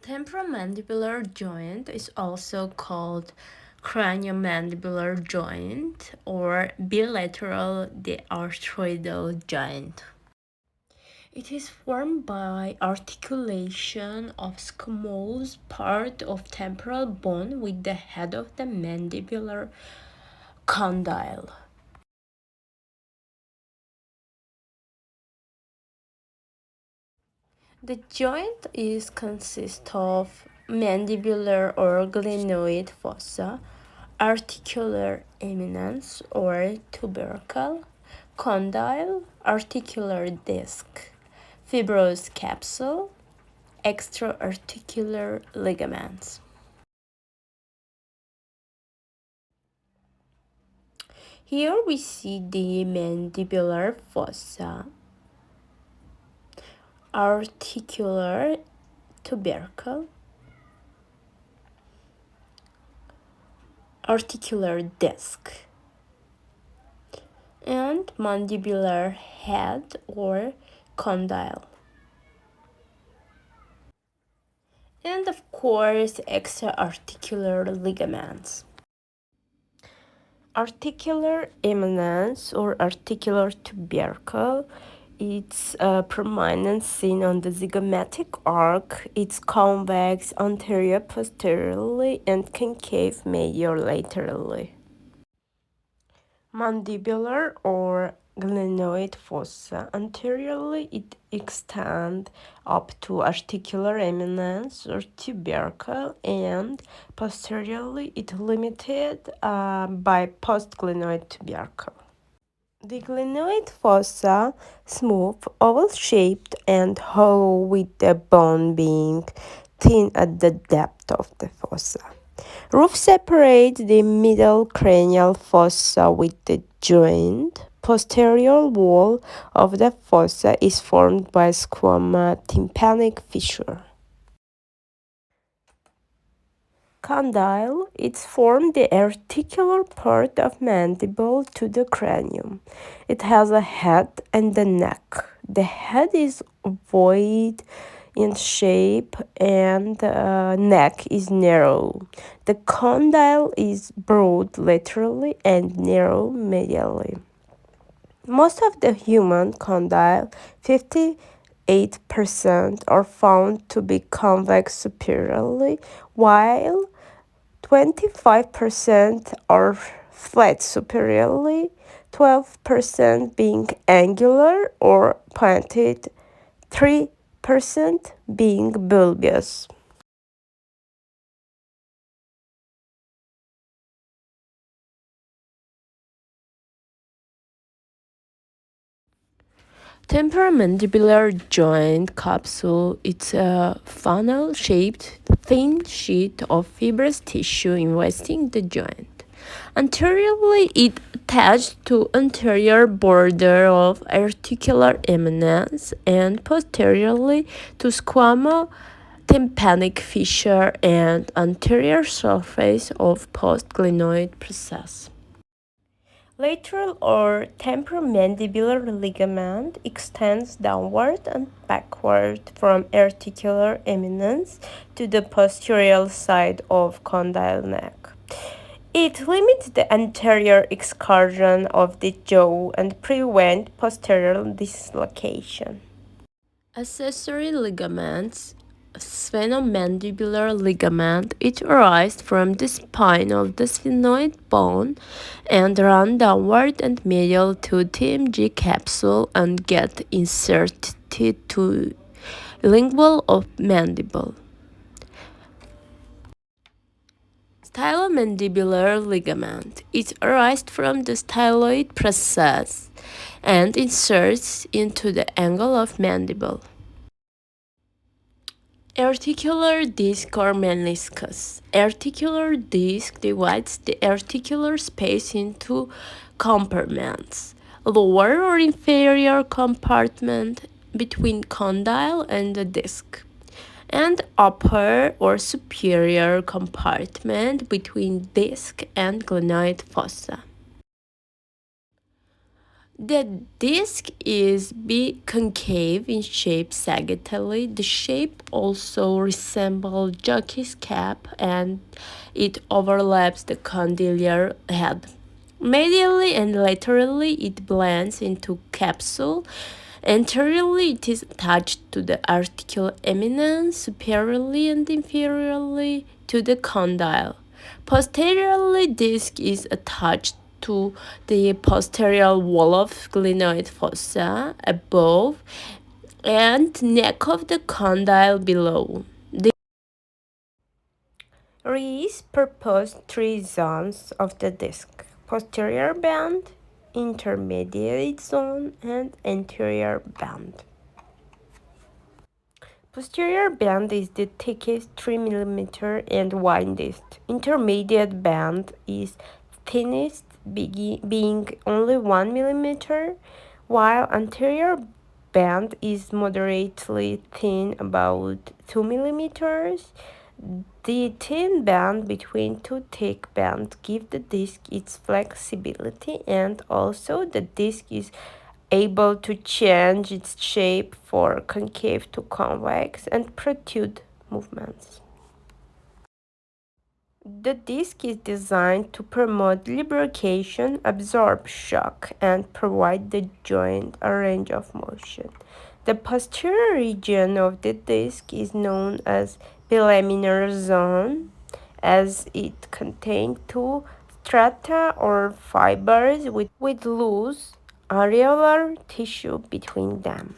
Temporomandibular joint is also called craniomandibular joint or bilateral diarthroidal joint. It is formed by articulation of squamous part of temporal bone with the head of the mandibular condyle. The joint is consists of mandibular or glenoid fossa, articular eminence or tubercle, condyle, articular disc, fibrous capsule, extra-articular ligaments. Here we see the mandibular fossa, articular tubercle, articular disc, and mandibular head or condyle. And of course, extra-articular ligaments. Articular eminence or articular tubercle, it's a prominence seen on the zygomatic arc. It's convex anterior posteriorly and concave medial laterally. Mandibular or glenoid fossa. Anteriorly, it extends up to articular eminence or tubercle, and posteriorly, it limited by postglenoid tubercle. The glenoid fossa, smooth, oval-shaped, and hollow, with the bone being thin at the depth of the fossa. Roof separates the middle cranial fossa with the joint. Posterior wall of the fossa is formed by squama-tympanic fissure. Condyle, it's from the articular part of mandible to the cranium. It has a head and a neck. The head is ovoid in shape and the neck is narrow. The condyle is broad laterally and narrow medially. Most of the human condyle, 58%, are found to be convex superiorly, while 25% are flat superiorly, 12% being angular or pointed, 3% being bulbous. Temporomandibular joint capsule, it's a funnel-shaped thin sheet of fibrous tissue investing the joint. Anteriorly, it attached to anterior border of articular eminence and posteriorly to squamo-tympanic fissure and anterior surface of postglenoid process. Lateral or temporomandibular ligament extends downward and backward from articular eminence to the posterior side of condyle neck. It limits the anterior excursion of the jaw and prevents posterior dislocation. Accessory ligaments. Sphenomandibular ligament, it arises from the spine of the sphenoid bone and run downward and medial to TMJ capsule and get inserted to lingual of mandible. Stylomandibular ligament, it arises from the styloid process and inserts into the angle of mandible. Articular disc or meniscus. Articular disc divides the articular space into compartments. Lower or inferior compartment between condyle and the disc, and upper or superior compartment between disc and glenoid fossa. The disc is concave in shape sagittally. The shape also resembles jockey's cap and it overlaps the condylar head. Medially and laterally it blends into capsule. Anteriorly it is attached to the articular eminence, superiorly and inferiorly to the condyle. Posteriorly, disc is attached to the posterior wall of glenoid fossa above and neck of the condyle below. There is proposed three zones of the disc: posterior band, intermediate zone, and anterior band. Posterior band is the thickest 3 mm and widest. Intermediate band is thinnest, being only 1 mm, while anterior band is moderately thin, about 2 mm. The thin band between two thick bands gives the disc its flexibility, and also the disc is able to change its shape for concave to convex and protrude movements. The disc is designed to promote lubrication, absorb shock, and provide the joint a range of motion. The posterior region of the disc is known as Preliminar Zone, as it contains two strata or fibers with loose areolar tissue between them.